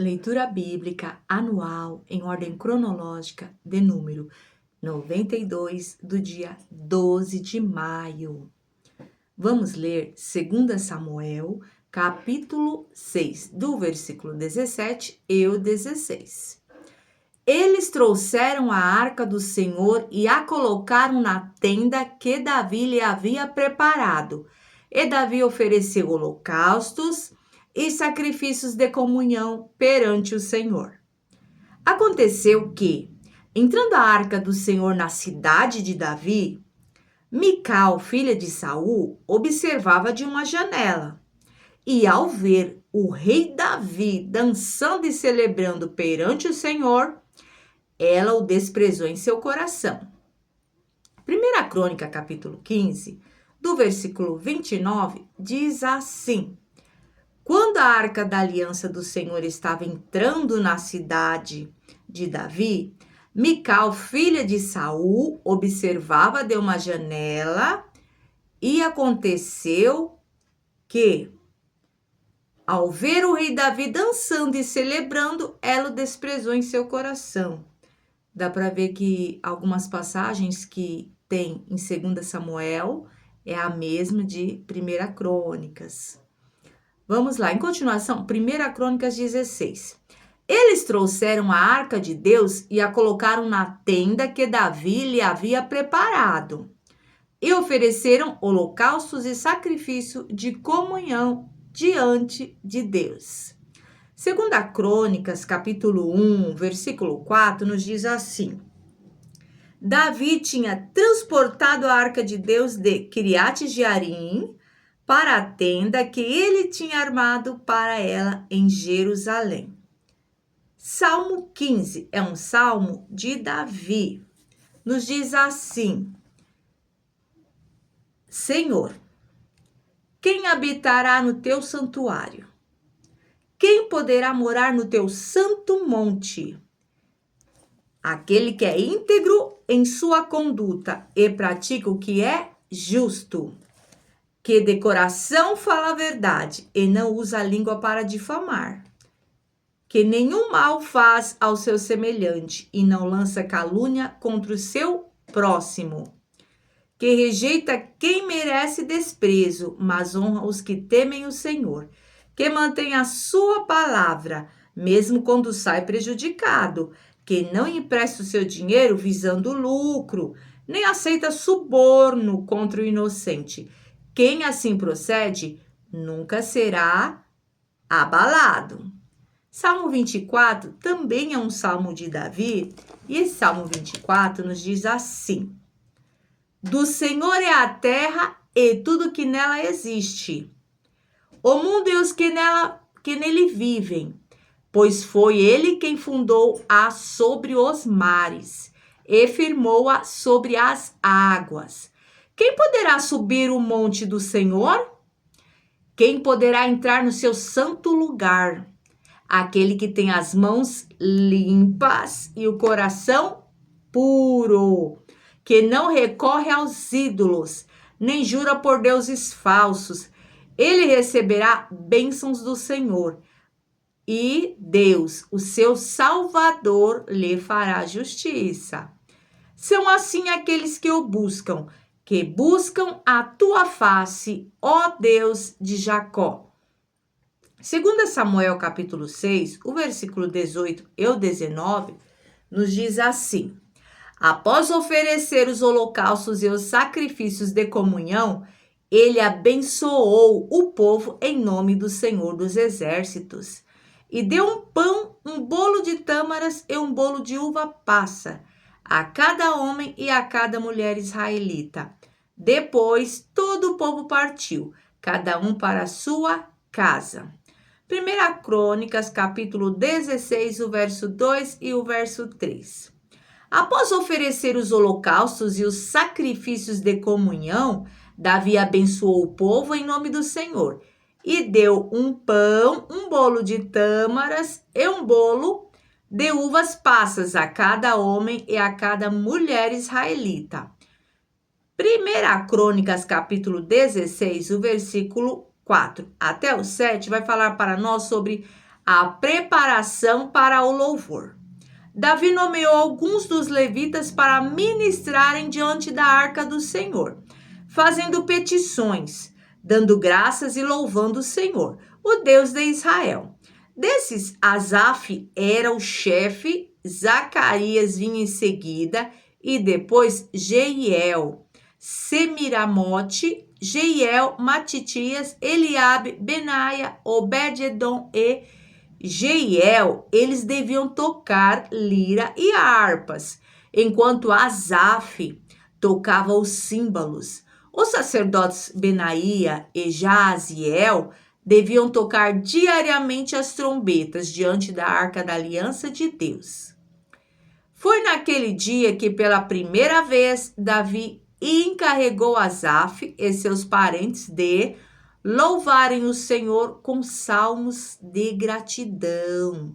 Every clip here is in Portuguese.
Leitura bíblica anual em ordem cronológica de número 92 do dia 12 de maio. Vamos ler 2 Samuel, capítulo 6, do versículo 17 e o 16. Eles trouxeram a arca do Senhor e a colocaram na tenda que Davi lhe havia preparado. E Davi ofereceu holocaustos e sacrifícios de comunhão perante o Senhor. Aconteceu que, entrando a arca do Senhor na cidade de Davi, Mical, filha de Saul, observava de uma janela. E ao ver o rei Davi dançando e celebrando perante o Senhor, ela o desprezou em seu coração. 1 Crônica, capítulo 15, do versículo 29, diz assim: Quando a arca da aliança do Senhor estava entrando na cidade de Davi, Mical, filha de Saul, observava de uma janela, e aconteceu que, ao ver o rei Davi dançando e celebrando, ela o desprezou em seu coração. Dá para ver que algumas passagens que tem em 2 Samuel é a mesma de 1 Crônicas. Vamos lá, em continuação, 1 Crônicas 16. Eles trouxeram a arca de Deus e a colocaram na tenda que Davi lhe havia preparado. E ofereceram holocaustos e sacrifício de comunhão diante de Deus. 2 Crônicas, capítulo 1, versículo 4, nos diz assim: Davi tinha transportado a arca de Deus de Quiriate-Jearim para a tenda que ele tinha armado para ela em Jerusalém. Salmo 15 é um salmo de Davi. Nos diz assim: Senhor, quem habitará no teu santuário? Quem poderá morar no teu santo monte? Aquele que é íntegro em sua conduta e pratica o que é justo, que de coração fala a verdade e não usa a língua para difamar, que nenhum mal faz ao seu semelhante e não lança calúnia contra o seu próximo, que rejeita quem merece desprezo, mas honra os que temem o Senhor, que mantém a sua palavra, mesmo quando sai prejudicado, que não empresta o seu dinheiro visando lucro, nem aceita suborno contra o inocente. Quem assim procede nunca será abalado. Salmo 24 também é um salmo de Davi, e esse Salmo 24 nos diz assim: Do Senhor é a terra e tudo que nela existe, o mundo e os que nele vivem, pois foi ele quem fundou-a sobre os mares e firmou-a sobre as águas. Quem poderá subir o monte do Senhor? Quem poderá entrar no seu santo lugar? Aquele que tem as mãos limpas e o coração puro, que não recorre aos ídolos, nem jura por deuses falsos. Ele receberá bênçãos do Senhor, e Deus, o seu Salvador, lhe fará justiça. São assim aqueles que o buscam, que buscam a tua face, ó Deus de Jacó. 2 Samuel capítulo 6, o versículo 18 e o 19, nos diz assim: Após oferecer os holocaustos e os sacrifícios de comunhão, ele abençoou o povo em nome do Senhor dos Exércitos. E deu um pão, um bolo de tâmaras e um bolo de uva passa a cada homem e a cada mulher israelita. Depois todo o povo partiu, cada um para a sua casa. 1 Crônicas, capítulo 16, o verso 2 e o verso 3. Após oferecer os holocaustos e os sacrifícios de comunhão, Davi abençoou o povo em nome do Senhor e deu um pão, um bolo de tâmaras e um bolo de uvas passas a cada homem e a cada mulher israelita. 1 Crônicas, capítulo 16, o versículo 4 até o 7, vai falar para nós sobre a preparação para o louvor. Davi nomeou alguns dos levitas para ministrarem diante da arca do Senhor, fazendo petições, dando graças e louvando o Senhor, o Deus de Israel. Desses, Asaf era o chefe, Zacarias vinha em seguida, e depois Jeiel, Semiramote, Jeiel, Matitias, Eliabe, Benaia, Obed-edom e Jeiel. Eles deviam tocar lira e harpas, enquanto Asaf tocava os símbolos. Os sacerdotes Benaia e Jaziel deviam tocar diariamente as trombetas diante da arca da aliança de Deus. Foi naquele dia que, pela primeira vez, Davi encarregou Asaf e seus parentes de louvarem o Senhor com salmos de gratidão.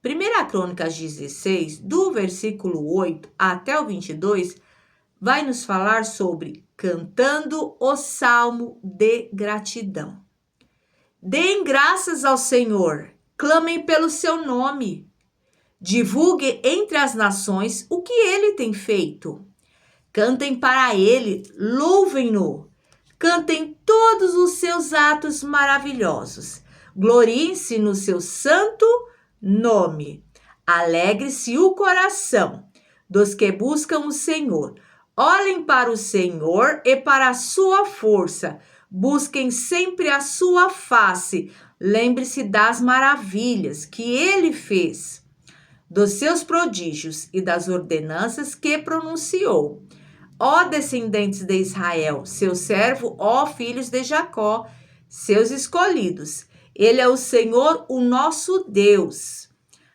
1 Crônicas 16, do versículo 8 até o 22, vai nos falar sobre cantando o salmo de gratidão. Deem graças ao Senhor, clamem pelo seu nome. Divulgue entre as nações o que ele tem feito. Cantem para ele, louvem-no. Cantem todos os seus atos maravilhosos. Gloriem-se no seu santo nome. Alegre-se o coração dos que buscam o Senhor. Olhem para o Senhor e para a sua força. Busquem sempre a sua face. Lembre-se das maravilhas que ele fez, dos seus prodígios e das ordenanças que pronunciou. Ó descendentes de Israel, seu servo, ó filhos de Jacó, seus escolhidos. Ele é o Senhor, o nosso Deus.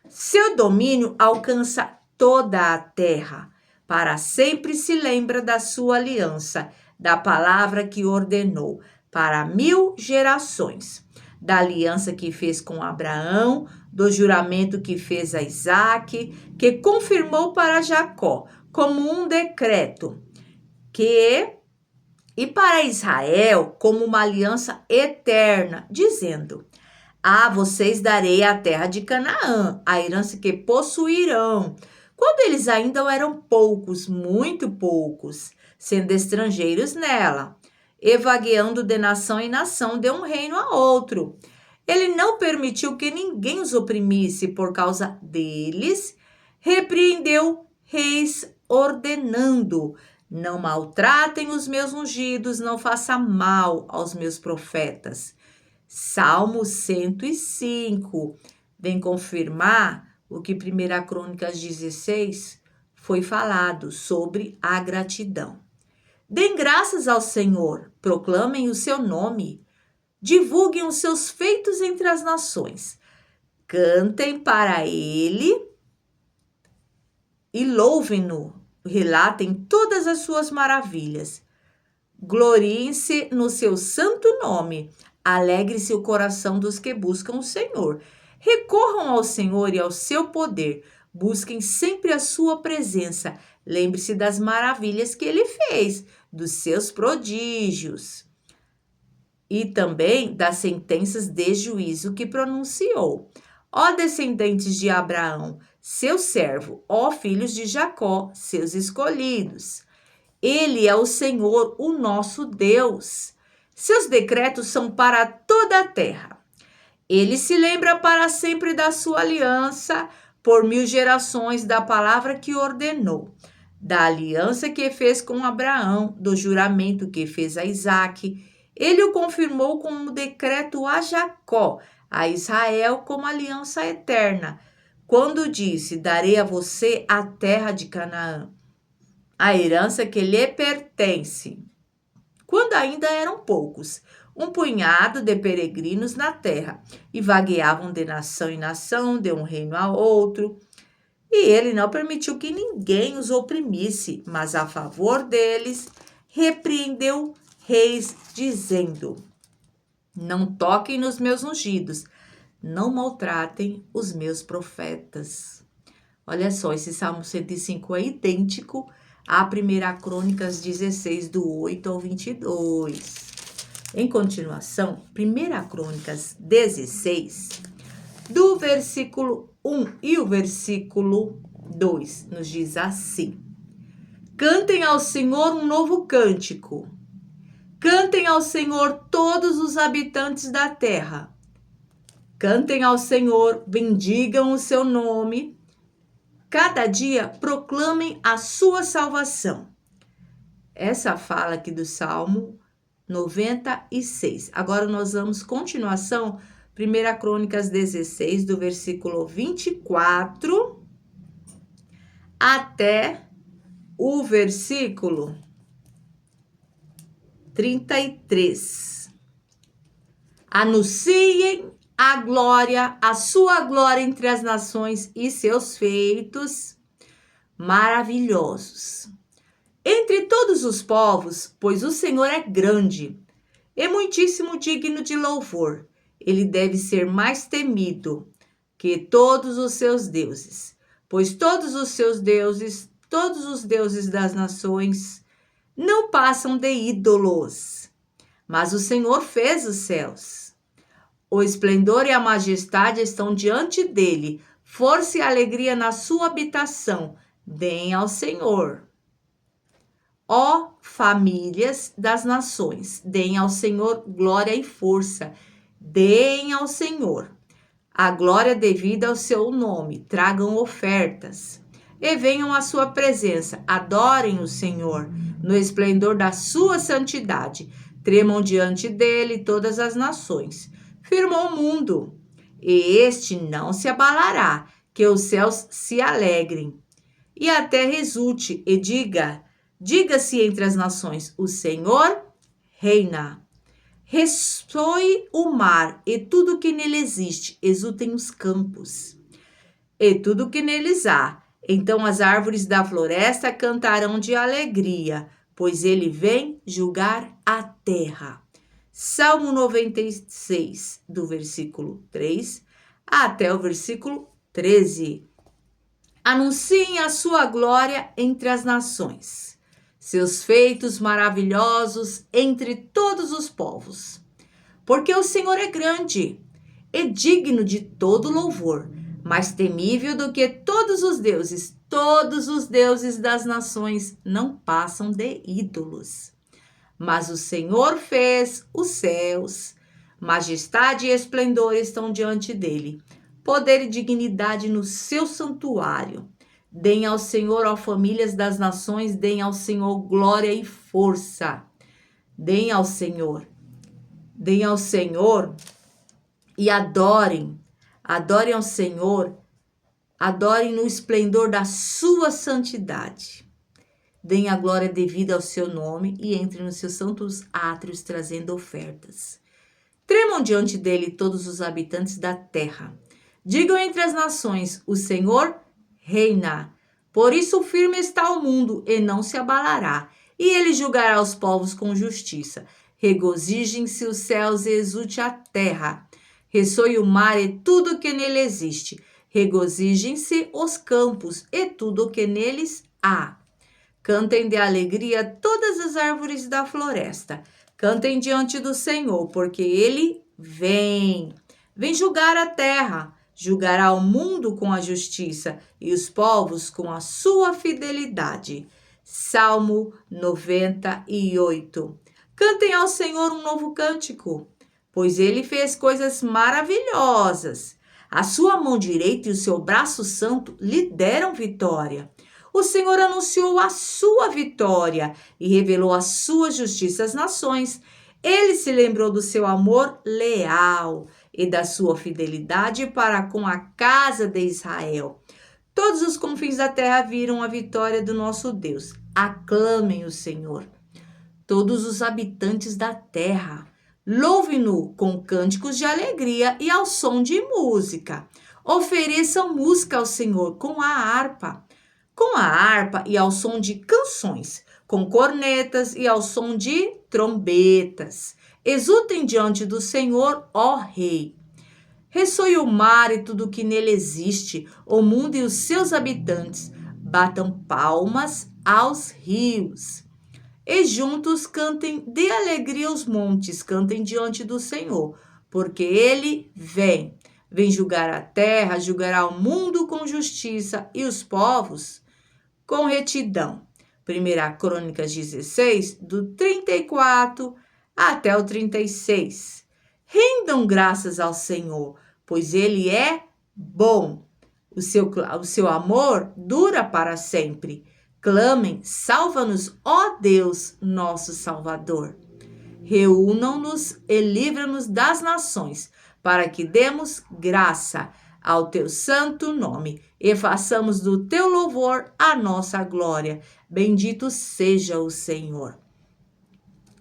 Seu domínio alcança toda a terra. Para sempre se lembra da sua aliança, da palavra que ordenou, para 1000 gerações. Da aliança que fez com Abraão, do juramento que fez a Isaque, que confirmou para Jacó, como um decreto, e para Israel como uma aliança eterna, dizendo: a vocês darei a terra de Canaã, a herança que possuirão, quando eles ainda eram poucos, muito poucos, sendo estrangeiros nela, e vagueando de nação em nação, de um reino a outro. Ele não permitiu que ninguém os oprimisse por causa deles, repreendeu reis ordenando: não maltratem os meus ungidos, não façam mal aos meus profetas. Salmo 105 vem confirmar o que 1 Crônicas 16 foi falado sobre a gratidão. Deem graças ao Senhor, proclamem o seu nome, divulguem os seus feitos entre as nações, cantem para ele e louvem-no, relatem todas as suas maravilhas. Gloriem-se no seu santo nome, alegre-se o coração dos que buscam o Senhor. Recorram ao Senhor e ao seu poder, busquem sempre a sua presença. Lembre-se das maravilhas que ele fez, dos seus prodígios e também das sentenças de juízo que pronunciou. Ó descendentes de Abraão, seu servo, ó filhos de Jacó, seus escolhidos. Ele é o Senhor, o nosso Deus. Seus decretos são para toda a terra. Ele se lembra para sempre da sua aliança, por 1000 gerações, da palavra que ordenou, da aliança que fez com Abraão, do juramento que fez a Isaque. Ele o confirmou como decreto a Jacó, a Israel como aliança eterna, quando disse: darei a você a terra de Canaã, a herança que lhe pertence. Quando ainda eram poucos, um punhado de peregrinos na terra, e vagueavam de nação em nação, de um reino a outro, e ele não permitiu que ninguém os oprimisse, mas a favor deles repreendeu reis, dizendo: não toquem nos meus ungidos, não maltratem os meus profetas. Olha só, esse Salmo 105 é idêntico a 1 Crônicas 16, do 8 ao 22. Em continuação, 1 Crônicas 16 do versículo 1 e o versículo 2 nos diz assim: Cantem ao Senhor um novo cântico. Cantem ao Senhor todos os habitantes da terra. Cantem ao Senhor, bendigam o seu nome. Cada dia proclamem a sua salvação. Essa fala aqui do Salmo 96. Agora nós vamos continuação, 1 Crônicas 16, do versículo 24 até o versículo 33. Anunciem a sua glória entre as nações e seus feitos maravilhosos entre todos os povos, pois o Senhor é grande e muitíssimo digno de louvor. Ele deve ser mais temido que todos os seus deuses, pois todos os deuses das nações não passam de ídolos. Mas o Senhor fez os céus. O esplendor e a majestade estão diante dele. Força e alegria na sua habitação. Deem ao Senhor. Ó famílias das nações, deem ao Senhor glória e força. Deem ao Senhor a glória devida ao seu nome. Tragam ofertas e venham à sua presença. Adorem o Senhor no esplendor da sua santidade. Tremam diante dele todas as nações. Firmou o mundo, e este não se abalará. Que os céus se alegrem, e a terra exulte, e diga-se entre as nações, o Senhor reina. Ressoe o mar, e tudo que nele existe, exultem os campos, e tudo que neles há. Então as árvores da floresta cantarão de alegria, pois ele vem julgar a terra. Salmo 96, do versículo 3 até o versículo 13. Anunciem a sua glória entre as nações, seus feitos maravilhosos entre todos os povos. Porque o Senhor é grande e digno de todo louvor, mais temível do que todos os deuses. Todos os deuses das nações não passam de ídolos. Mas o Senhor fez os céus, majestade e esplendor estão diante dele, poder e dignidade no seu santuário. Deem ao Senhor, ó famílias das nações, deem ao Senhor glória e força. Deem ao Senhor e adorem ao Senhor, adorem no esplendor da sua santidade. Deem a glória devida ao seu nome e entrem nos seus santos átrios trazendo ofertas. Tremam diante dele todos os habitantes da terra. Digam entre as nações, o Senhor reina. Por isso firme está o mundo e não se abalará. E ele julgará os povos com justiça. Regozijem-se os céus e exulte a terra. Ressoe o mar e tudo o que nele existe. Regozijem-se os campos e tudo o que neles há. Cantem de alegria todas as árvores da floresta. Cantem diante do Senhor, porque ele vem. Vem julgar a terra. Julgará o mundo com a justiça e os povos com a sua fidelidade. Salmo 98. Cantem ao Senhor um novo cântico, pois ele fez coisas maravilhosas. A sua mão direita e o seu braço santo lhe deram vitória. O Senhor anunciou a sua vitória e revelou a sua justiça às nações. Ele se lembrou do seu amor leal e da sua fidelidade para com a casa de Israel. Todos os confins da terra viram a vitória do nosso Deus. Aclamem o Senhor. Todos os habitantes da terra, louvem-no com cânticos de alegria e ao som de música. Ofereçam música ao Senhor com a harpa e ao som de canções, com cornetas e ao som de trombetas. Exultem diante do Senhor, ó Rei. Ressoe o mar e tudo o que nele existe, o mundo e os seus habitantes. Batam palmas aos rios. E juntos cantem de alegria os montes, cantem diante do Senhor, porque ele vem. Vem julgar a terra, julgará o mundo com justiça e os povos com retidão. 1 Crônicas 16, do 34 até o 36. Rendam graças ao Senhor, pois Ele é bom. O seu amor dura para sempre. Clamem, salva-nos, ó Deus, nosso Salvador. Reúnam-nos e livra-nos das nações, para que demos graça ao teu santo nome e façamos do teu louvor a nossa glória. Bendito seja o Senhor.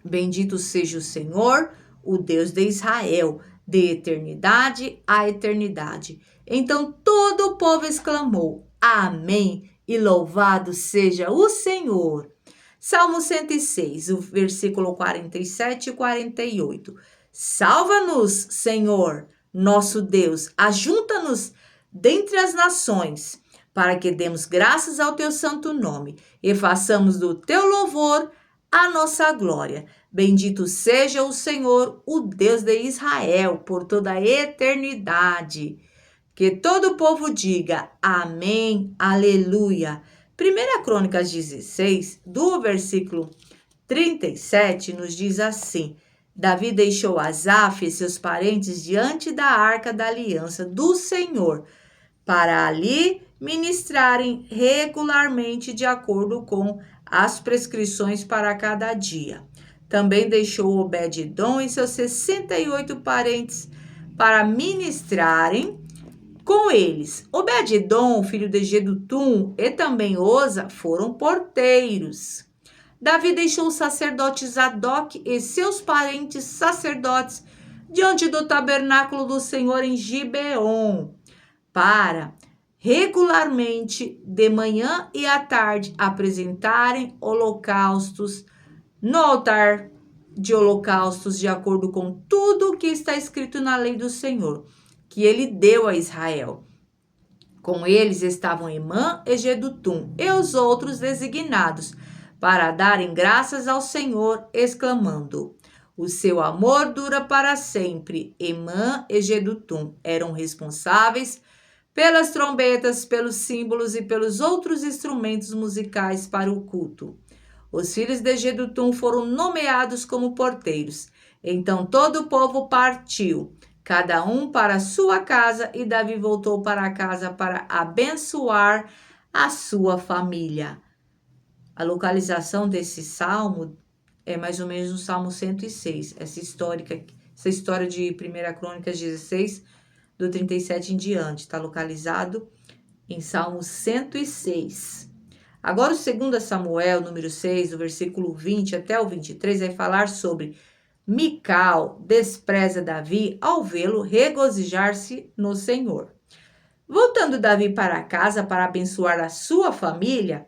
Bendito seja o Senhor, o Deus de Israel, de eternidade a eternidade. Então todo o povo exclamou: Amém, e louvado seja o Senhor. Salmo 106, o versículo 47 e 48. Salva-nos, Senhor, nosso Deus, ajunta-nos dentre as nações, para que demos graças ao teu santo nome e façamos do teu louvor a nossa glória. Bendito seja o Senhor, o Deus de Israel, por toda a eternidade. Que todo o povo diga amém, aleluia. 1 Crônicas 16, do versículo 37, nos diz assim: Davi deixou Asaf e seus parentes diante da arca da aliança do Senhor, para ali ministrarem regularmente de acordo com as prescrições para cada dia. Também deixou Obed-edom e seus 68 parentes para ministrarem com eles. Obed-edom, filho de Jedutum, e também Oza foram porteiros. Davi deixou o sacerdote Zadok e seus parentes sacerdotes diante do tabernáculo do Senhor em Gibeon, para regularmente, de manhã e à tarde, apresentarem holocaustos no altar de holocaustos, de acordo com tudo o que está escrito na lei do Senhor, que ele deu a Israel. Com eles estavam Emã e Jedutum e os outros designados, para darem graças ao Senhor, exclamando: O seu amor dura para sempre. Emã e Jedutum eram responsáveis pelas trombetas, pelos símbolos e pelos outros instrumentos musicais para o culto. Os filhos de Jedutum foram nomeados como porteiros. Então todo o povo partiu, cada um para a sua casa, e Davi voltou para casa para abençoar a sua família. A localização desse salmo é mais ou menos no Salmo 106. Essa história de 1 Crônicas 16, do 37 em diante, está localizado em Salmo 106. Agora, o 2 Samuel, número 6, do versículo 20 até o 23, vai falar sobre Mical despreza Davi ao vê-lo regozijar-se no Senhor. Voltando Davi para casa para abençoar a sua família,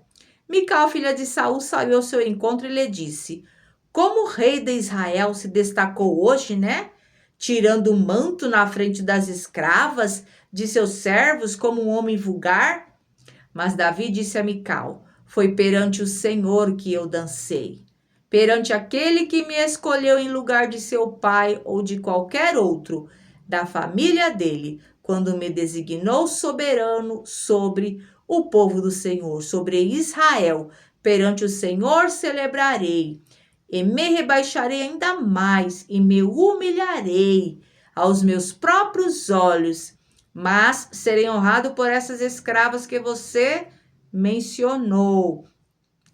Mical, filha de Saul, saiu ao seu encontro e lhe disse: Como o rei de Israel se destacou hoje, né? Tirando o manto na frente das escravas de seus servos como um homem vulgar? Mas Davi disse a Mical: Foi perante o Senhor que eu dancei, perante aquele que me escolheu em lugar de seu pai ou de qualquer outro da família dele, quando me designou soberano sobre o povo do Senhor, sobre Israel. Perante o Senhor celebrarei, e me rebaixarei ainda mais, e me humilharei aos meus próprios olhos, mas serei honrado por essas escravas que você mencionou.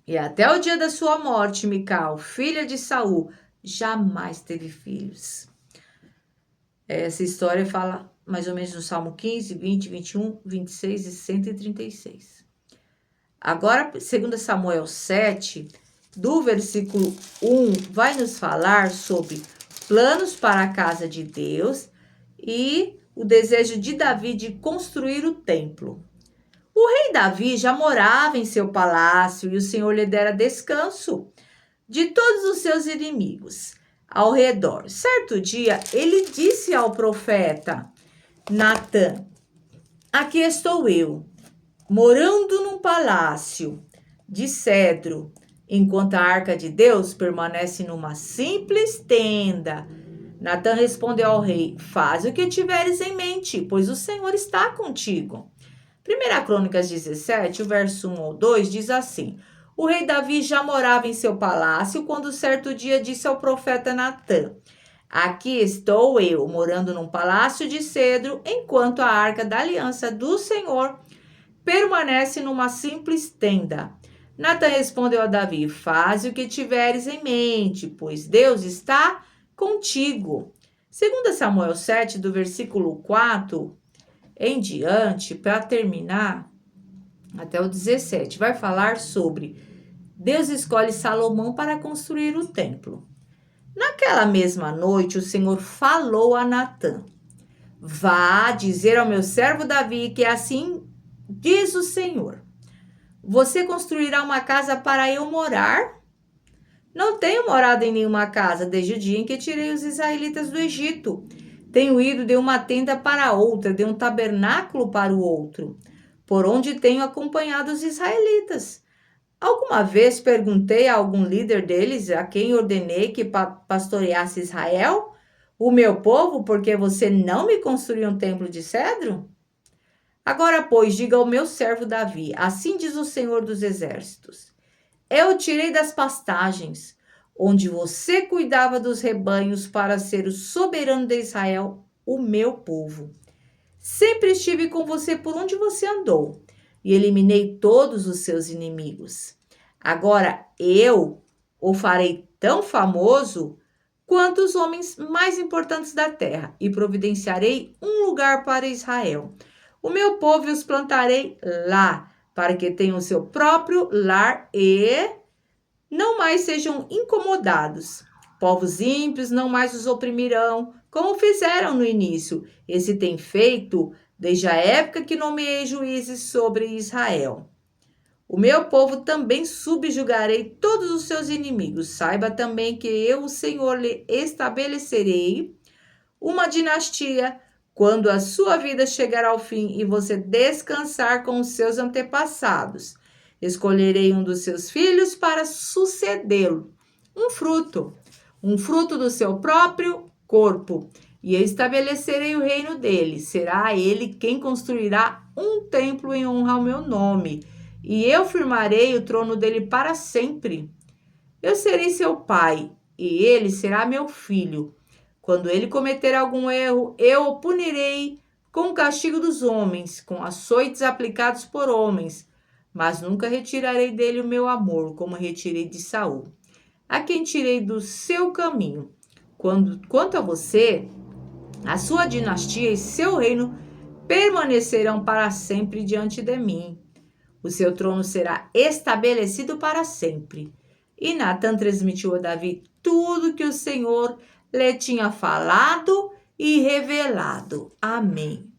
E até o dia da sua morte, Mical, filha de Saul, jamais teve filhos. Essa história fala mais ou menos no Salmo 15, 20, 21, 26 e 136. Agora, 2 Samuel 7, do versículo 1, vai nos falar sobre planos para a casa de Deus e o desejo de Davi de construir o templo. O rei Davi já morava em seu palácio e o Senhor lhe dera descanso de todos os seus inimigos ao redor. Certo dia, ele disse ao profeta Natã: Aqui estou eu, morando num palácio de cedro, enquanto a arca de Deus permanece numa simples tenda Natã respondeu ao rei: faz o que tiveres em mente, pois o Senhor está contigo. 1 Crônicas 17, o verso 1 ou 2 diz assim: o rei Davi já morava em seu palácio quando certo dia disse ao profeta Natã: aqui estou eu, morando num palácio de cedro, enquanto a arca da aliança do Senhor permanece numa simples tenda. Natã respondeu a Davi: faze o que tiveres em mente, pois Deus está contigo. 2 Samuel 7, do versículo 4 em diante, para terminar, até o 17, vai falar sobre Deus escolhe Salomão para construir o templo. Naquela mesma noite, o Senhor falou a Natã: vá dizer ao meu servo Davi que assim diz o Senhor: você construirá uma casa para eu morar? Não tenho morado em nenhuma casa desde o dia em que tirei os israelitas do Egito. Tenho ido de uma tenda para outra, de um tabernáculo para o outro, por onde tenho acompanhado os israelitas. Alguma vez perguntei a algum líder deles a quem ordenei que pastoreasse Israel, o meu povo, porque você não me construiu um templo de cedro? Agora, pois, diga ao meu servo Davi: assim diz o Senhor dos Exércitos: eu o tirei das pastagens, onde você cuidava dos rebanhos, para ser o soberano de Israel, o meu povo. Sempre estive com você por onde você andou, e eliminei todos os seus inimigos. Agora eu o farei tão famoso quanto os homens mais importantes da terra, e providenciarei um lugar para Israel. O meu povo e os plantarei lá, para que tenham o seu próprio lar e não mais sejam incomodados. Povos ímpios não mais os oprimirão, como fizeram no início. Esse tem feito desde a época que nomeei juízes sobre Israel. O meu povo também subjugarei todos os seus inimigos. Saiba também que eu, o Senhor, lhe estabelecerei uma dinastia quando a sua vida chegar ao fim e você descansar com os seus antepassados. Escolherei um dos seus filhos para sucedê-lo, um fruto do seu próprio corpo, e estabelecerei o reino dele. Será ele quem construirá um templo em honra ao meu nome, e eu firmarei o trono dele para sempre. Eu serei seu pai, e ele será meu filho. Quando ele cometer algum erro, eu o punirei com o castigo dos homens, com açoites aplicados por homens, mas nunca retirarei dele o meu amor, como retirei de Saul, a quem tirei do seu caminho. Quanto a você, a sua dinastia e seu reino permanecerão para sempre diante de mim. O seu trono será estabelecido para sempre. E Natã transmitiu a Davi tudo que o Senhor lhe tinha falado e revelado. Amém.